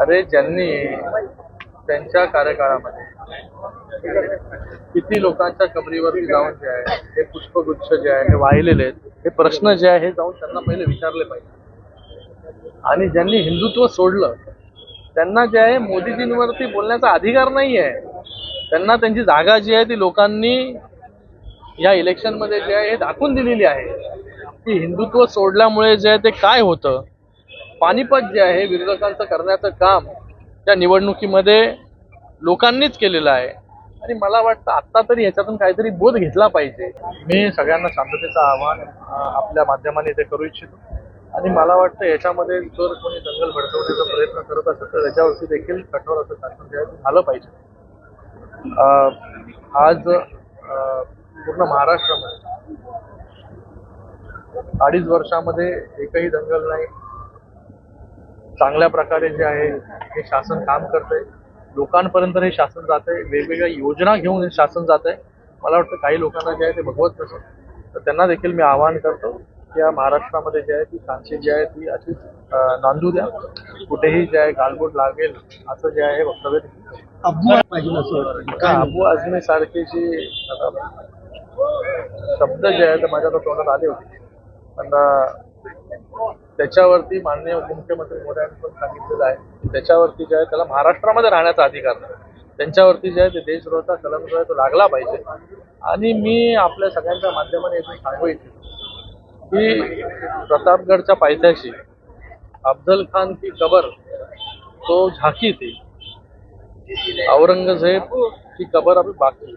अरे ज्यांनी त्यांच्या कार्यकाळामध्ये किती लोकांच्या कबरीवरती जाऊन जे आहे हे पुष्पगुच्छ जे आहे हे वाहिलेले आहेत, हे प्रश्न जे आहे हे जाऊन त्यांना पहिले विचारले पाहिजे. आणि ज्यांनी हिंदुत्व सोडलं त्यांना जे आहे मोदीजींवरती बोलण्याचा अधिकार नाही आहे. त्यांना त्यांची जागा जी आहे ती लोकांनी या इलेक्शन मध्ये जे आहे हे दाखवून दिलेली आहे की हिंदुत्व सोडल्यामुळे जे आहे ते काय होतं. पानिपत जे आहे विरोधकांचं करण्याचं काम त्या निवडणुकीमध्ये लोकांनीच केलेलं आहे. आणि मला वाटतं आत्ता तरी ह्याच्यातून काहीतरी बोध घेतला पाहिजे. मी सगळ्यांना शांततेचं आवाहन आपल्या माध्यमाने इथे करू इच्छितो. आणि मला वाटतं याच्यामध्ये जर कोणी दंगल भडकवण्याचा प्रयत्न करत असेल तर याच्यावरती देखील कठोर असं शासन जे आहे झालं पाहिजे. आज पूर्ण महाराष्ट्रामध्ये 2.5 वर्षामध्ये एकही दंगल नाही. चांगल्या प्रकारे जे आहे हे शासन काम करतंय. लोकांपर्यंत हे शासन जात आहे. वेगवेगळ्या योजना घेऊन हे शासन जात आहे. मला वाटतं काही लोकांना जे आहे ते भगवत नसेल तर त्यांना देखील मी आवाहन करतो की या महाराष्ट्रामध्ये जे आहे ती शांती जी आहे ती अशीच नांदू द्या. कुठेही जे आहे गालबोट लागेल असं जे आहे वक्तव्य अबू आझमी सारखे जी शब्द जे आहे ते माझ्या तोंडात आले होते. पण त्याच्यावरती माननीय उपमुख्यमंत्री मोदयांनी पण सांगितलेलं आहे की त्याच्यावरती जे आहे त्याला महाराष्ट्रामध्ये राहण्याचा अधिकार नाही. त्यांच्यावरती जे आहे ते देशद्रोहाचा कलम जो आहे तो लागला पाहिजे. आणि मी आपल्या सगळ्यांच्या माध्यमाने इथून सांगू इच्छितो की प्रतापगडच्या पायथ्याशी अफजल खान की कबर तो झाकी थी, औरंगजेब की कबर अभी बाकी.